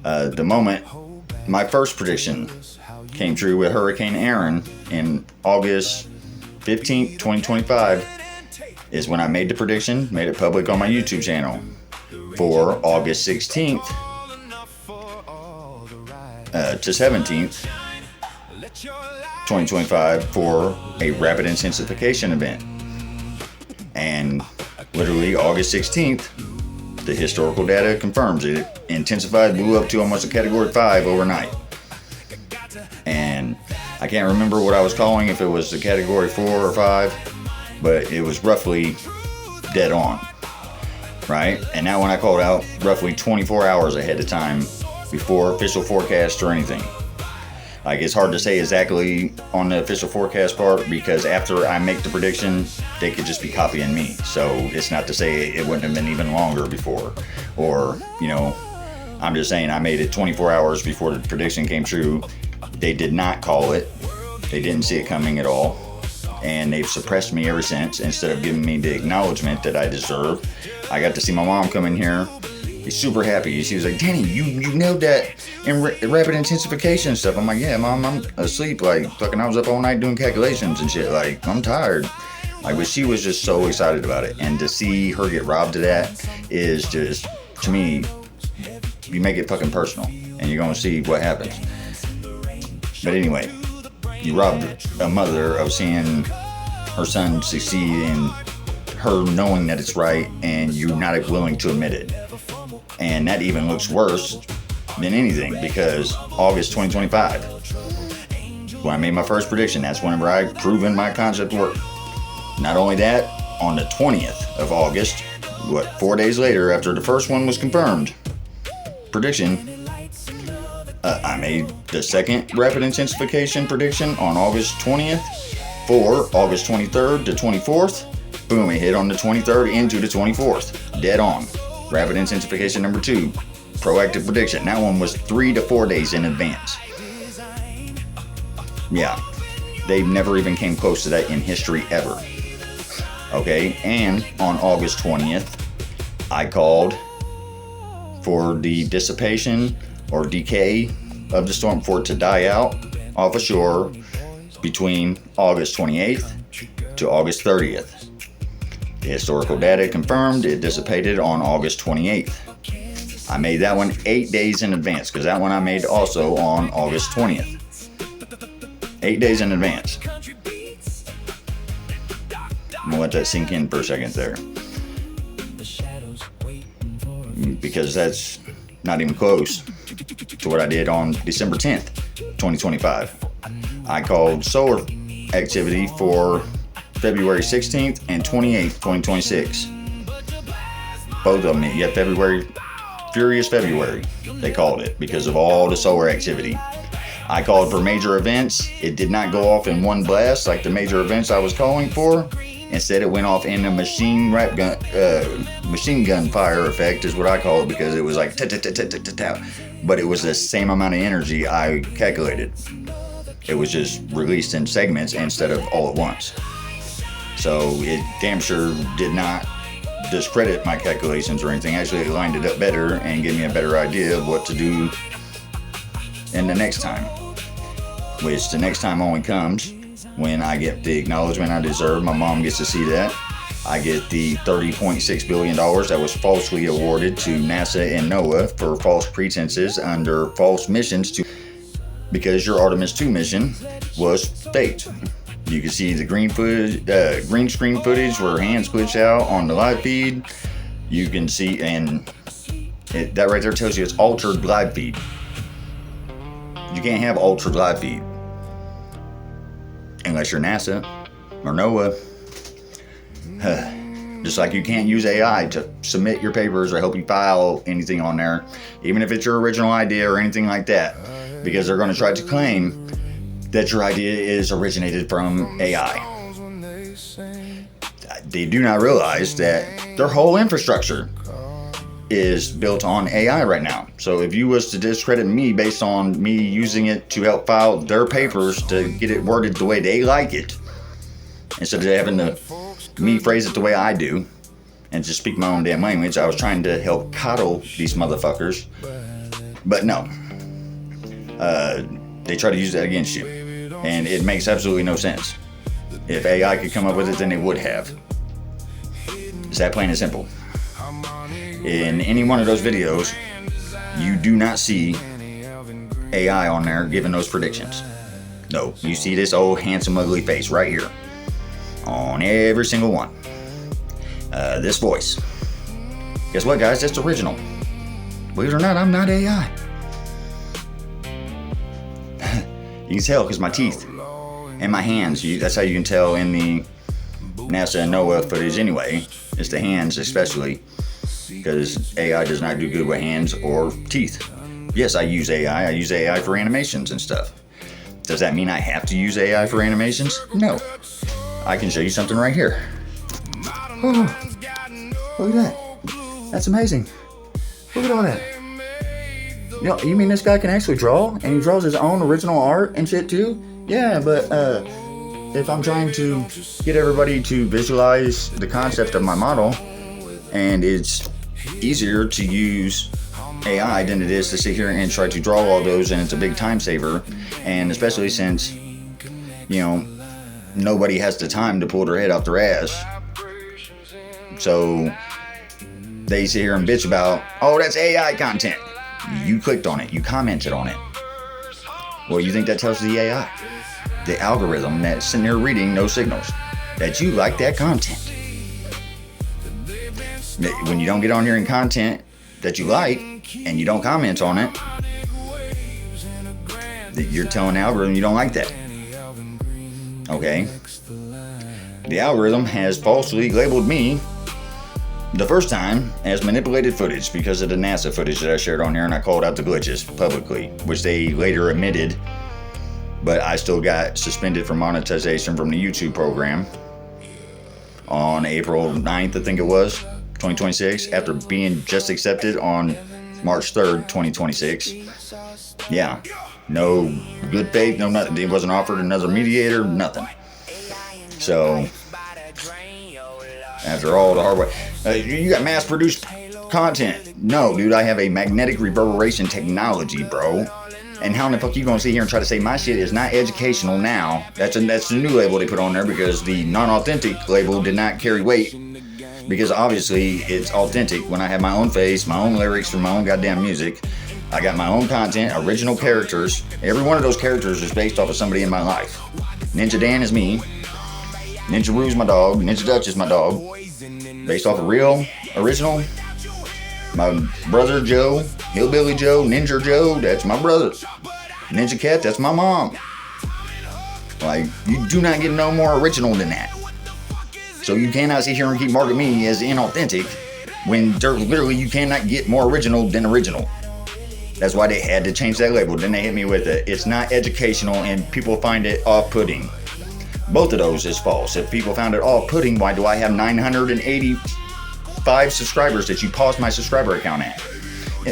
The moment my first prediction came true with Hurricane Aaron in August 15th, 2025, is when I made the prediction, made it public on my YouTube channel for August 16th to 17th, 2025 for a rapid intensification event. And literally August 16th, the historical data confirms it intensified, blew up to almost a category 5 overnight. And I can't remember what I was calling, if it was a category 4 or 5, but it was roughly dead on, right? And that one I called out roughly 24 hours ahead of time before official forecast or anything. Like, it's hard to say exactly on the official forecast part, because after I make the prediction, they could just be copying me. So it's not to say it wouldn't have been even longer before, or, I'm just saying I made it 24 hours before the prediction came true. They did not call it. They didn't see it coming at all. And they've suppressed me ever since. Instead of giving me the acknowledgement that I deserve, I got to see my mom come in here. He's super happy. She was like, Danny, you nailed that in rapid intensification stuff. I'm like, yeah, Mom, I'm asleep. Like, fucking, I was up all night doing calculations and shit. Like, I'm tired. Like, but she was just so excited about it. And to see her get robbed of that is just, to me, you make it fucking personal. And you're going to see what happens. But anyway, you robbed a mother of seeing her son succeed and her knowing that it's right, and you're not willing to admit it. And that even looks worse than anything, because August 2025, when I made my first prediction, that's whenever I proven my concept worked. Not only that, on the 20th of August, 4 days later after the first one was confirmed, prediction, I made the second rapid intensification prediction on August 20th for August 23rd to 24th. Boom, it hit on the 23rd into the 24th. Dead on. Rapid intensification number 2. Proactive prediction. That one was 3 to 4 days in advance. Yeah. They never even came close to that in history ever. Okay, and on August 20th, I called for the dissipation or decay of the storm, for it to die out off ashore between August 28th to August 30th. The historical data confirmed it dissipated on August 28th. I made that one 8 days in advance, because that one I made also on August 20th. 8 days in advance. I'm gonna let that sink in for a second there, because that's not even close to what I did on December 10th, 2025. I called solar activity for February 16th and 28th, 2026. Both of them. You have February, Furious February, they called it, because of all the solar activity. I called for major events. It did not go off in one blast like the major events I was calling for. Instead, it went off in a machine gun fire effect is what I call it, because it was like ta-ta-ta-ta-ta-ta. But it was the same amount of energy I calculated. It was just released in segments instead of all at once. So it damn sure did not discredit my calculations or anything. Actually, it lined it up better and gave me a better idea of what to do in the next time. Which the next time only comes when I get the acknowledgement I deserve. My mom gets to see that. I get the $30.6 billion that was falsely awarded to NASA and NOAA for false pretenses under false missions, because your Artemis 2 mission was faked. You can see the green screen footage where hands glitch out on the live feed. You can see, and that right there tells you it's altered live feed. You can't have altered live feed unless you're NASA or NOAA. Just like you can't use AI to submit your papers or help you file anything on there, even if it's your original idea or anything like that, because they're going to try to claim that your idea is originated from AI. They do not realize that their whole infrastructure is built on AI right now. So if you was to discredit me based on me using it to help file their papers to get it worded the way they like it, instead of having to me phrase it the way I do and just speak my own damn language, I was trying to help coddle these motherfuckers But no, they try to use that against you, and it makes absolutely no sense. If AI could come up with it, then they would have. It's that plain and simple. In any one of those videos, you do not see AI on there giving those predictions. No, you see this old handsome ugly face right here on every single one. This voice. Guess what, guys? That's original. Believe it or not, I'm not AI. You can tell because my teeth and my hands. That's how you can tell in the NASA and NOAA footage anyway. It's the hands especially, because AI does not do good with hands or teeth. Yes, I use AI. I use AI for animations and stuff. Does that mean I have to use AI for animations? No. I can show you something right here. Oh, look at that. That's amazing. Look at all that. You mean this guy can actually draw? And he draws his own original art and shit too? Yeah, but if I'm trying to get everybody to visualize the concept of my model, and it's easier to use AI than it is to sit here and try to draw all those, and it's a big time saver, and especially since, nobody has the time to pull their head off their ass. So they sit here and bitch about, oh, that's AI content. You clicked on it, you commented on it. Well, you think that tells the AI, the algorithm that's sitting there reading those signals, that you like that content. When you don't get on here in content that you like, and you don't comment on it, you're telling the algorithm you don't like that. Okay? The algorithm has falsely labeled me the first time as manipulated footage because of the NASA footage that I shared on here, and I called out the glitches publicly, which they later admitted, but I still got suspended from monetization from the YouTube program on April 9th, I think it was, 2026, after being just accepted on March 3rd, 2026. Yeah, no good faith, no nothing. It wasn't offered another mediator, nothing. So, after all the hard work, you got mass-produced content. No, dude, I have a magnetic reverberation technology, bro. And how in the fuck you gonna sit here and try to say my shit is not educational now? That's the new label they put on there, because the non-authentic label did not carry weight. Because obviously it's authentic when I have my own face, my own lyrics for my own goddamn music. I got my own content, original characters. Every one of those characters is based off of somebody in my life. Ninja Dan is me. Ninja Roo's my dog. Ninja Dutch is my dog. Based off of real, original. My brother Joe, Hillbilly Joe, Ninja Joe, that's my brother. Ninja Cat, that's my mom. Like, you do not get no more original than that. So you cannot sit here and keep marking me as inauthentic when literally you cannot get more original than original. That's why they had to change that label. Then they hit me with it. It's not educational and people find it off-putting. Both of those is false. If people found it off-putting, why do I have 985 subscribers that you paused my subscriber account at?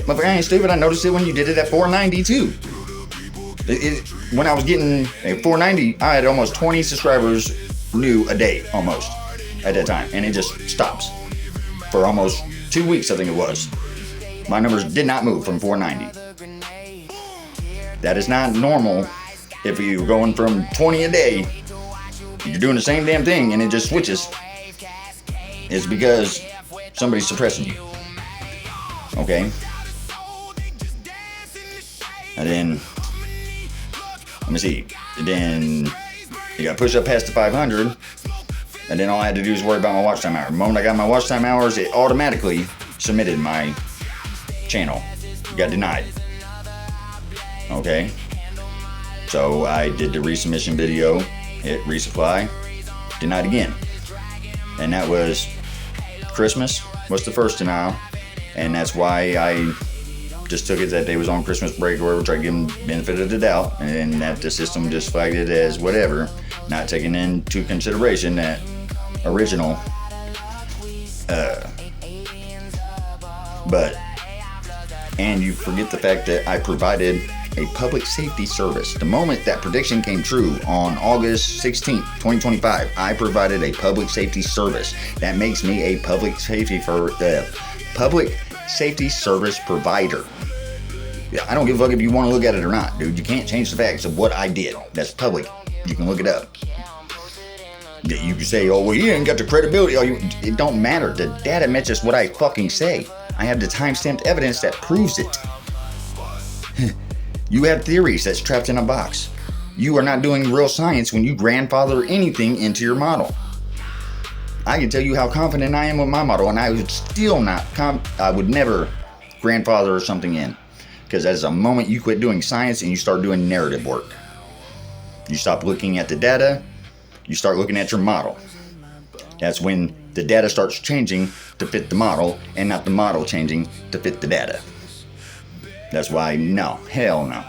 But I ain't stupid. I noticed it when you did it at 490 too. When I was getting 490, I had almost 20 subscribers new a day almost at that time, and it just stops for almost 2 weeks, I think it was. My numbers did not move from 490. That is not normal. If you're going from 20 a day, you're doing the same damn thing and it just switches. It's because somebody's suppressing you. Okay? And then, let me see. And then you got to push up past the 500. And then all I had to do is worry about my watch time hour. The moment I got my watch time hours, it automatically submitted my channel. It got denied. Okay? So I did the resubmission video, hit resupply, denied again. And that was Christmas was the first denial. And that's why I just took it that they was on Christmas break or whatever, tried to give them benefit of the doubt. And that the system just flagged it as whatever, not taking into consideration that original. And you forget the fact that I provided a public safety service. The moment that prediction came true on August 16th, 2025, I provided a public safety service. That makes me a public safety service provider. I don't give a fuck if you want to look at it or not, dude. You can't change the facts of what I did. That's public. You can look it up. You can say, oh, well, you ain't got the credibility. It don't matter. The data matches what I fucking say. I have the time-stamped evidence that proves it. You have theories that's trapped in a box. You are not doing real science when you grandfather anything into your model. I can tell you how confident I am with my model, and I would still not, I would never grandfather something in. Because that is a moment you quit doing science and you start doing narrative work. You stop looking at the data, you start looking at your model. That's when the data starts changing to fit the model, and not the model changing to fit the data. That's why, no, hell no.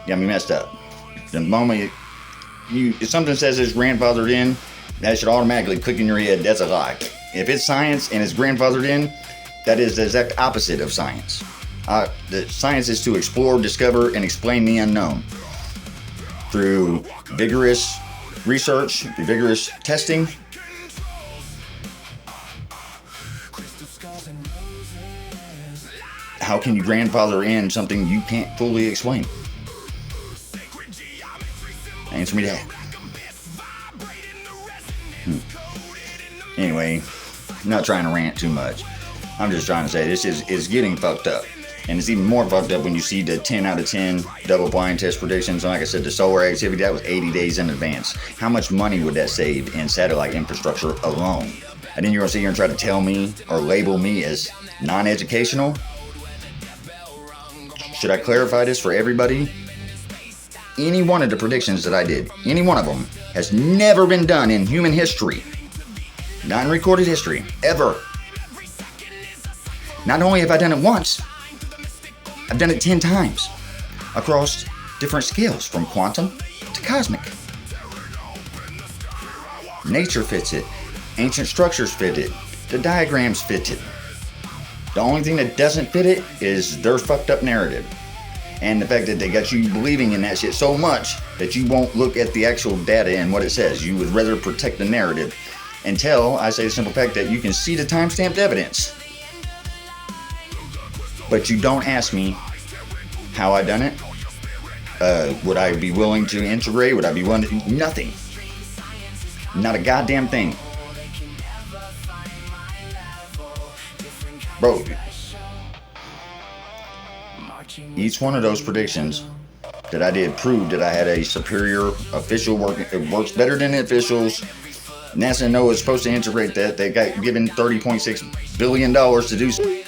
You got me messed up. The moment if something says it's grandfathered in, that should automatically click in your head, that's a lie. If it's science and it's grandfathered in, that is the exact opposite of science. The science is to explore, discover, and explain the unknown through vigorous research, through vigorous testing. How can you grandfather in something you can't fully explain? Answer me that. Anyway, I'm not trying to rant too much. I'm just trying to say this is getting fucked up. And it's even more fucked up when you see the 10 out of 10 double blind test predictions. And like I said, the solar activity, that was 80 days in advance. How much money would that save in satellite infrastructure alone? And then you're gonna sit here and try to tell me or label me as non-educational? Should I clarify this for everybody? Any one of the predictions that I did, any one of them, has never been done in human history. Not in recorded history, ever. Not only have I done it once, I've done it 10 times across different scales, from quantum to cosmic. Nature fits it. Ancient structures fit it. The diagrams fit it. The only thing that doesn't fit it is their fucked up narrative. And the fact that they got you believing in that shit so much that you won't look at the actual data and what it says. You would rather protect the narrative until I say the simple fact that you can see the time-stamped evidence. But you don't ask me how I done it. Would I be willing to integrate? Would I be willing to? Nothing. Not a goddamn thing. Bro, each one of those predictions that I did proved that I had a superior official working. It works better than the officials. NASA knows it's supposed to integrate that. They got given $30.6 billion to do so.